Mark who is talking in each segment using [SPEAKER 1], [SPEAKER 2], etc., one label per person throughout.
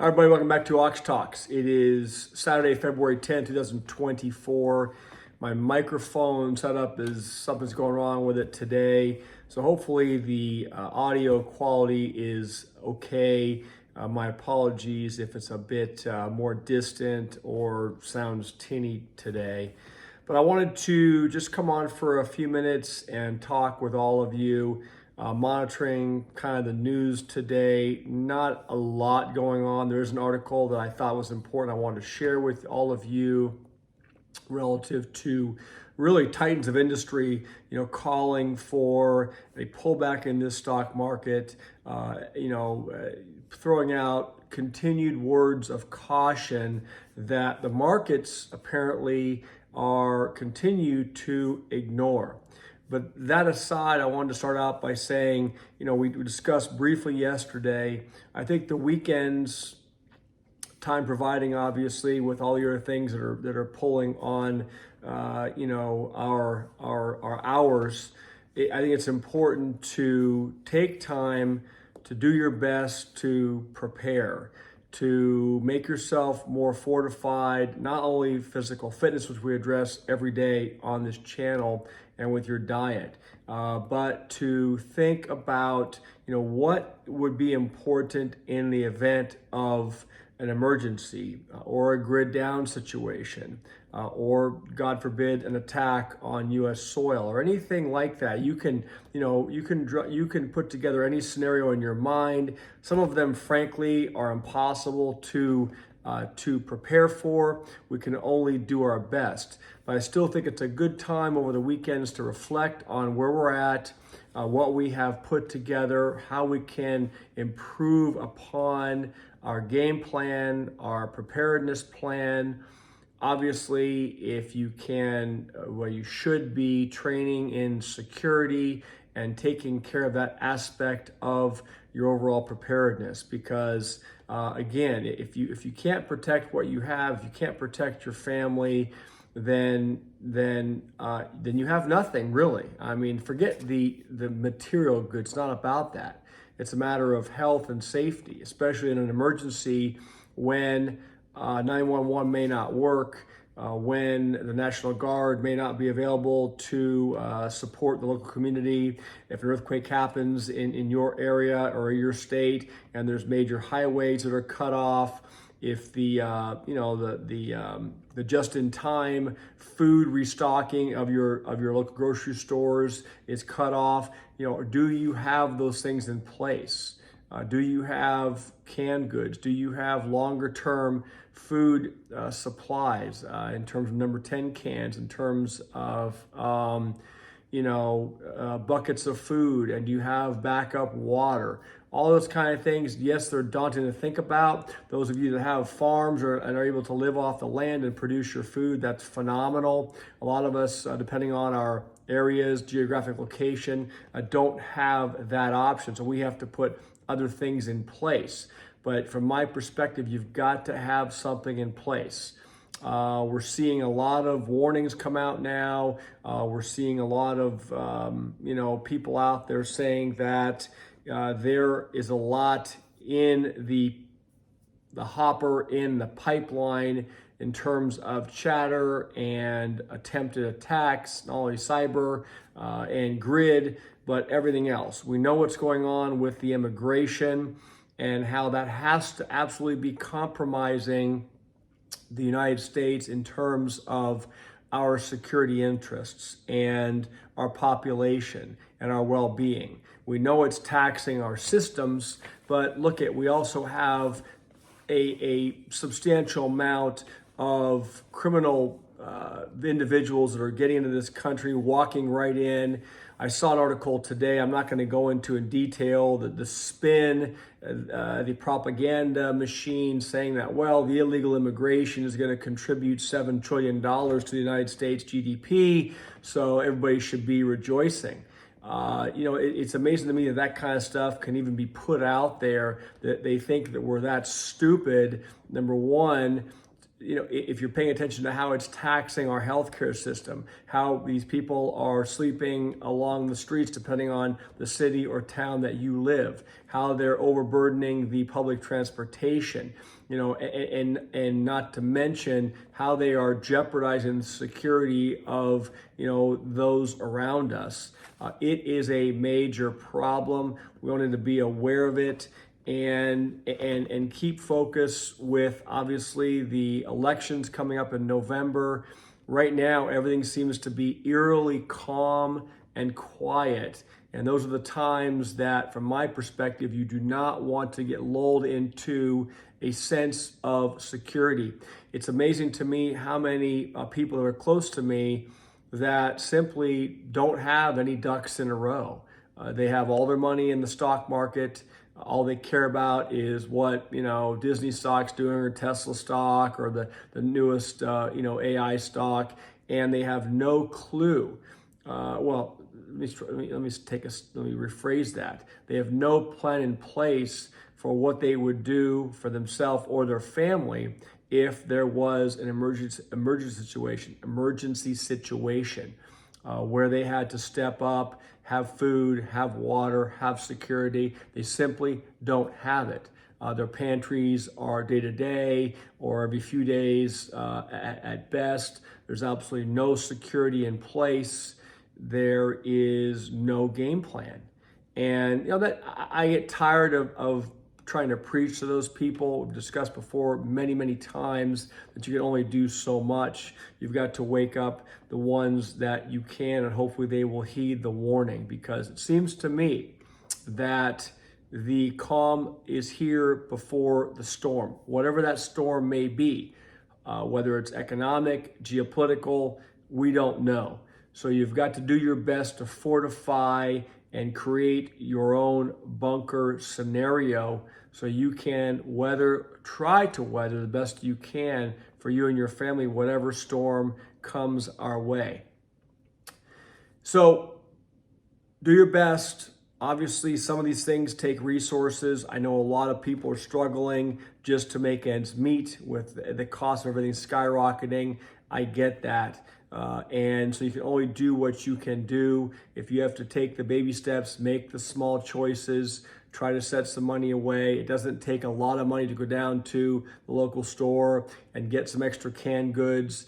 [SPEAKER 1] Hi everybody, welcome back to Ox Talks. It is Saturday, February 10th, 2024. My microphone setup is something's going wrong with it today. So hopefully the audio quality is okay. My apologies if it's a bit more distant or sounds tinny today. But I wanted to just come on for a few minutes and talk with all of you. Monitoring kind of the news today, not a lot going on. There's an article that I thought was important I wanted to share with all of you relative to really titans of industry, calling for a pullback in this stock market, throwing out continued words of caution that the markets apparently are continue to ignore. But that aside, I wanted to start out by saying, we discussed briefly yesterday, I think the weekends, time providing obviously with all the other things that are pulling on, our hours, I think it's important to take time to do your best to prepare, to make yourself more fortified, not only physical fitness, which we address every day on this channel, and with your diet, but to think about, what would be important in the event of an emergency or a grid down situation, or God forbid, an attack on U.S. soil or anything like that. You can put together any scenario in your mind. Some of them, frankly, are impossible to prepare for. We can only do our best. But I still think it's a good time over the weekends to reflect on where we're at, what we have put together, how we can improve upon our game plan, our preparedness plan. Obviously, if you can, you should be training in security and taking care of that aspect of your overall preparedness, because again, if you can't protect what you have, if you can't protect your family, then you have nothing really. I mean, forget the material goods. It's not about that. It's a matter of health and safety, especially in an emergency when 911 may not work, when the National Guard may not be available to support the local community. If an earthquake happens in your area or your state, and there's major highways that are cut off, if the just-in-time food restocking of your local grocery stores is cut off, do you have those things in place? Do you have canned goods? Do you have longer-term food supplies in terms of number 10 cans, in terms of buckets of food, and do you have backup water? All those kind of things, yes, they're daunting to think about. Those of you that have farms and are able to live off the land and produce your food, that's phenomenal. A lot of us, depending on our areas, geographic location, don't have that option. So we have to put other things in place. But from my perspective, you've got to have something in place. We're seeing a lot of warnings come out now. We're seeing a lot of people out there saying that there is a lot in the hopper, in the pipeline, in terms of chatter and attempted attacks, not only cyber and grid, but everything else. We know what's going on with the immigration and how that has to absolutely be compromising the United States in terms of our security interests and our population and our well-being. We know it's taxing our systems, but we also have a substantial amount of criminal individuals that are getting into this country, walking right in. I saw an article today, I'm not going to go into in detail, the spin, the propaganda machine saying that, the illegal immigration is going to contribute $7 trillion to the United States GDP, so everybody should be rejoicing. It's amazing to me that kind of stuff can even be put out there, that they think that we're that stupid, number one, if you're paying attention to how it's taxing our healthcare system, how these people are sleeping along the streets depending on the city or town that you live, how they're overburdening the public transportation, and not to mention how they are jeopardizing the security of, those around us. It is a major problem. We wanted to be aware of it and keep focus with, obviously, the elections coming up in November. Right now, everything seems to be eerily calm and quiet. And those are the times that, from my perspective, you do not want to get lulled into a sense of security. It's amazing to me how many people that are close to me that simply don't have any ducks in a row. They have all their money in the stock market. All they care about is what, Disney stock's doing, or Tesla stock, or the newest, AI stock, and they have no clue. Let me rephrase that. They have no plan in place for what they would do for themselves or their family if there was an emergency situation where they had to step up, have food, have water, have security. They simply don't have it. Their pantries are day to day or every few days at best. There's absolutely no security in place. There is no game plan. And that I get tired of trying to preach to those people. We've discussed before many times that you can only do so much. You've got to wake up the ones that you can, and hopefully they will heed the warning, because it seems to me that the calm is here before the storm, whatever that storm may be, whether it's economic, geopolitical, we don't know. So you've got to do your best to fortify and create your own bunker scenario so you can try to weather the best you can for you and your family, whatever storm comes our way. So do your best. Obviously, some of these things take resources. I know a lot of people are struggling just to make ends meet with the cost of everything skyrocketing. I get that. And so you can only do what you can do. If you have to take the baby steps, make the small choices, try to set some money away. It doesn't take a lot of money to go down to the local store and get some extra canned goods,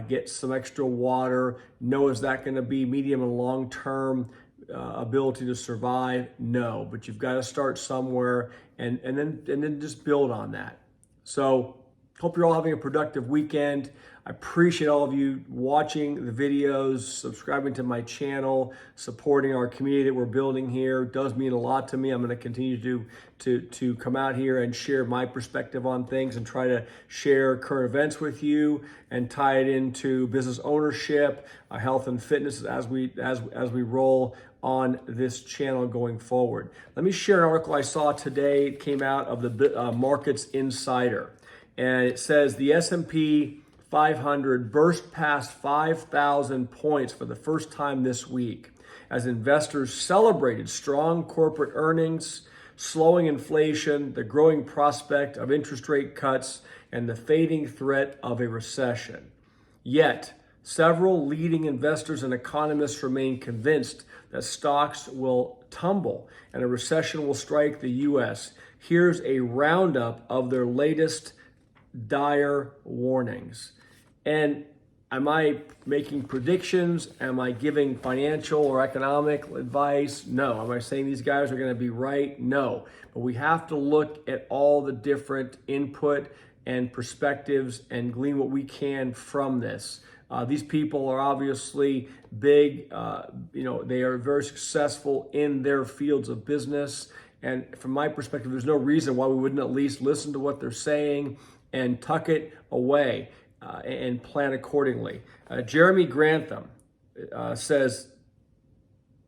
[SPEAKER 1] get some extra water. No, is that going to be medium and long-term ability to survive? No, but you've got to start somewhere and then just build on that. So hope you're all having a productive weekend. I appreciate all of you watching the videos, subscribing to my channel, supporting our community that we're building here. It does mean a lot to me. I'm going to continue to come out here and share my perspective on things and try to share current events with you and tie it into business ownership, health and fitness as we roll on this channel going forward. Let me share an article I saw today. It came out of the Markets Insider, and it says the S&P 500 burst past 5,000 points for the first time this week as investors celebrated strong corporate earnings, slowing inflation, the growing prospect of interest rate cuts, and the fading threat of a recession. Yet, several leading investors and economists remain convinced that stocks will tumble and a recession will strike the U.S. Here's a roundup of their latest dire warnings. And am I making predictions? Am I giving financial or economic advice? No. Am I saying these guys are going to be right? No. But we have to look at all the different input and perspectives and glean what we can from this. These people are obviously big. They are very successful in their fields of business. And from my perspective, there's no reason why we wouldn't at least listen to what they're saying and tuck it away and plan accordingly. Jeremy Grantham says,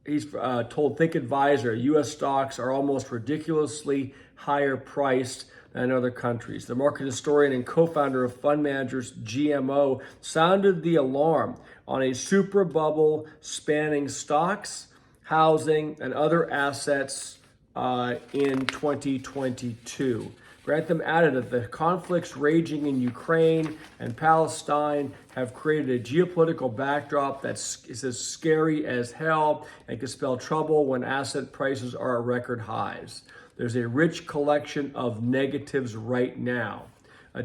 [SPEAKER 1] he's told Think Advisor, U.S. stocks are almost ridiculously higher priced than other countries. The market historian and co-founder of fund managers GMO sounded the alarm on a super bubble spanning stocks, housing, and other assets in 2022. Grantham added that the conflicts raging in Ukraine and Palestine have created a geopolitical backdrop that's as scary as hell and can spell trouble when asset prices are at record highs. There's a rich collection of negatives right now.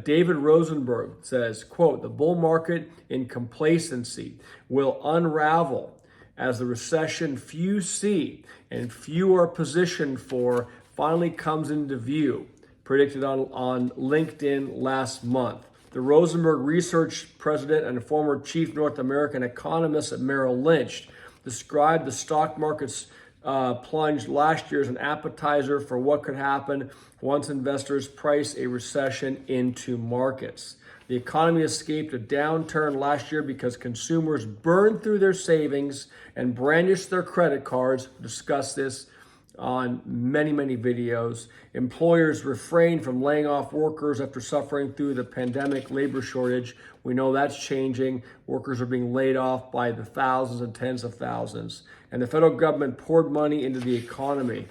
[SPEAKER 1] David Rosenberg says, quote, the bull market in complacency will unravel as the recession few see and few are positioned for finally comes into view, predicted on LinkedIn last month. The Rosenberg Research President and former chief North American economist at Merrill Lynch described the stock market's plunge last year as an appetizer for what could happen once investors price a recession into markets. The economy escaped a downturn last year because consumers burned through their savings and brandished their credit cards. We'll discuss this on many videos. Employers refrained from laying off workers after suffering through the pandemic labor shortage. We know that's changing. Workers are being laid off by the thousands and tens of thousands. And the federal government poured money into the economy.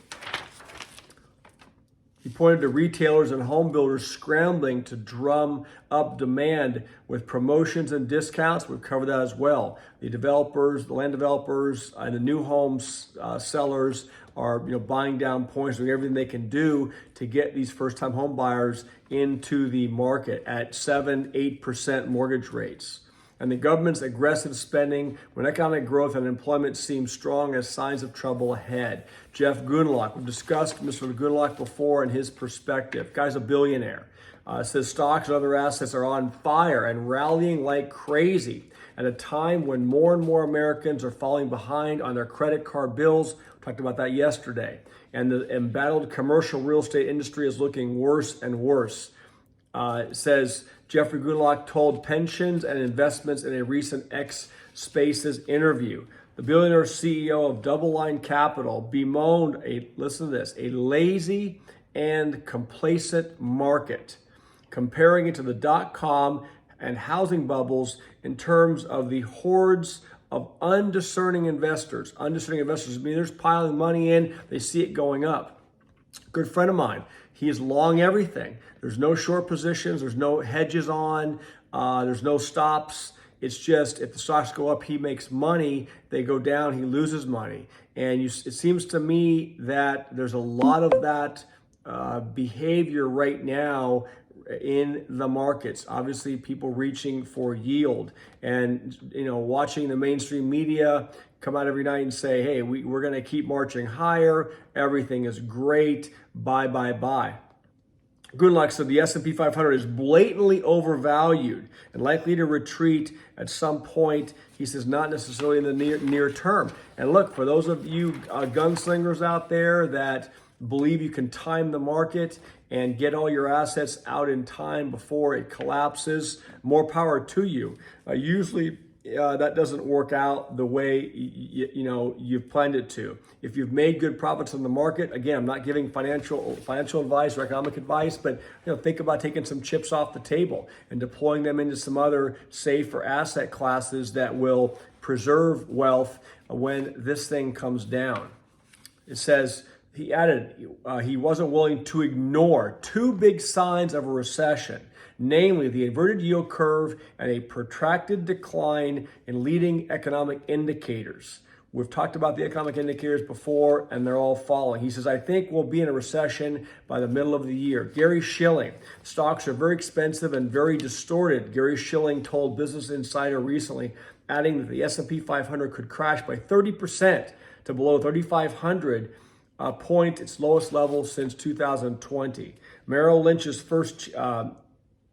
[SPEAKER 1] He pointed to retailers and home builders scrambling to drum up demand with promotions and discounts. We've covered that as well. The developers, the land developers, and the new homes sellers are buying down points, doing everything they can do to get these first-time home buyers into the market at 7-8% mortgage rates. And the government's aggressive spending when economic growth and employment seem strong as signs of trouble ahead. Jeff Gundlach, we've discussed Mr. Gundlach before and his perspective. Guy's a billionaire. Says stocks and other assets are on fire and rallying like crazy at a time when more and more Americans are falling behind on their credit card bills. We talked about that yesterday. And the embattled commercial real estate industry is looking worse and worse. Says Jeffrey Gundlach told Pensions and Investments in a recent X Spaces interview. The billionaire CEO of Double Line Capital bemoaned listen to this, a lazy and complacent market, comparing it to the dot-com and housing bubbles in terms of the hordes of undiscerning investors. Undiscerning investors mean they're just piling money in, they see it going up. Good friend of mine, he is long everything. There's no short positions, there's no hedges on, there's no stops. It's just if the stocks go up, he makes money. They go down, he loses money. And it seems to me that there's a lot of that behavior right now in the markets. Obviously, people reaching for yield and watching the mainstream media come out every night and say, hey, we're going to keep marching higher. Everything is great. Buy. Gundlach said the S&P 500 is blatantly overvalued and likely to retreat at some point. He says not necessarily in the near term. And look, for those of you gunslingers out there that believe you can time the market and get all your assets out in time before it collapses, more power to you. Usually that doesn't work out the way you've planned it to. If you've made good profits in the market, again, I'm not giving financial advice or economic advice, but think about taking some chips off the table and deploying them into some other safer asset classes that will preserve wealth when this thing comes down. It says, he added, he wasn't willing to ignore two big signs of a recession, namely the inverted yield curve and a protracted decline in leading economic indicators. We've talked about the economic indicators before, and they're all falling. He says, I think we'll be in a recession by the middle of the year. Gary Schilling, stocks are very expensive and very distorted. Gary Schilling told Business Insider recently, adding that the S&P 500 could crash by 30% to below 3,500 point, its lowest level since 2020. Merrill Lynch's first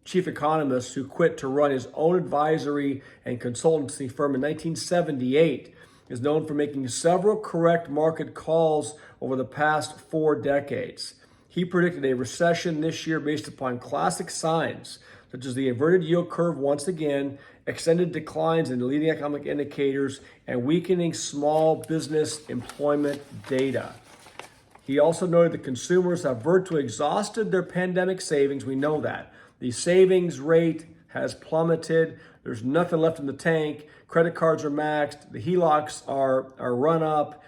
[SPEAKER 1] chief economist, who quit to run his own advisory and consultancy firm in 1978, is known for making several correct market calls over the past 4 decades. He predicted a recession this year based upon classic signs, such as the inverted yield curve once again, extended declines in leading economic indicators, and weakening small business employment data. He also noted that consumers have virtually exhausted their pandemic savings. We know that. The savings rate has plummeted. There's nothing left in the tank. Credit cards are maxed. The HELOCs are run up.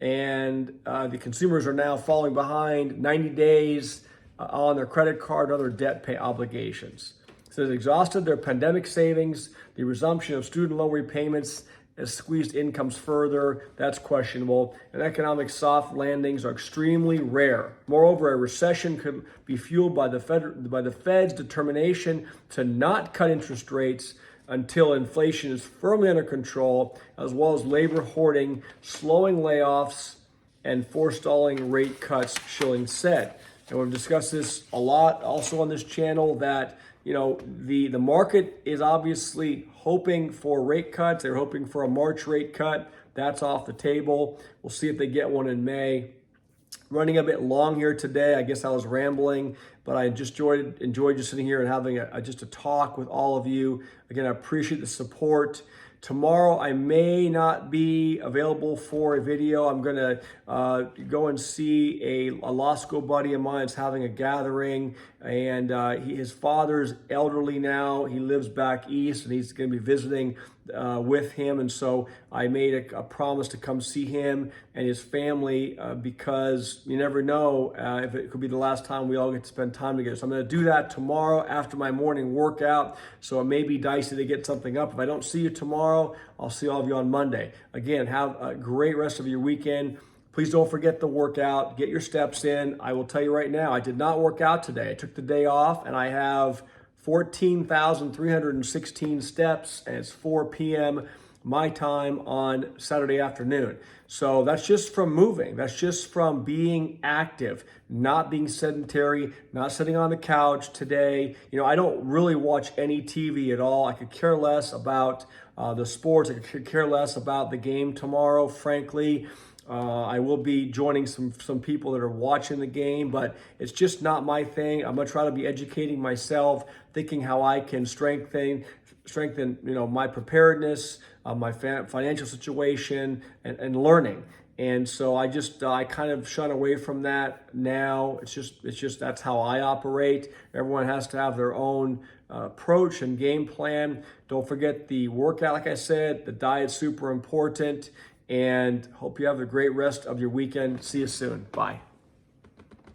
[SPEAKER 1] and the consumers are now falling behind 90 days on their credit card and other debt pay obligations. It says exhausted their pandemic savings, the resumption of student loan repayments has squeezed incomes further. That's questionable. And economic soft landings are extremely rare. Moreover, a recession could be fueled by the Fed's determination to not cut interest rates until inflation is firmly under control, as well as labor hoarding, slowing layoffs, and forestalling rate cuts, Schilling said. And we've discussed this a lot also on this channel that the market is obviously hoping for rate cuts. They're hoping for a March rate cut. That's off the table. We'll see if they get one in May. Running a bit long here today. I guess I was rambling, but I just enjoyed just sitting here and having just a talk with all of you. Again, I appreciate the support. Tomorrow, I may not be available for a video. I'm going to go and see a law school buddy of mine that's having a gathering, and his father's elderly now. He lives back east, and he's going to be visiting with him. And so I made a promise to come see him and his family because you never know if it could be the last time we all get to spend time together. So I'm going to do that tomorrow after my morning workout. So it may be dicey to get something up. If I don't see you tomorrow, I'll see all of you on Monday. Again, have a great rest of your weekend. Please don't forget the workout. Get your steps in. I will tell you right now, I did not work out today. I took the day off, and I have 14,316 steps, and it's 4 p.m. my time on Saturday afternoon. So that's just from moving. That's just from being active, not being sedentary, not sitting on the couch today. I don't really watch any TV at all. I could care less about the sports. I could care less about the game tomorrow, frankly. I will be joining some people that are watching the game, but it's just not my thing. I'm gonna try to be educating myself, thinking how I can strengthen my preparedness, my financial situation, and learning. And so I kind of shun away from that now. It's just that's how I operate. Everyone has to have their own approach and game plan. Don't forget the workout, like I said. The diet's super important. And hope you have a great rest of your weekend. See you soon. Bye.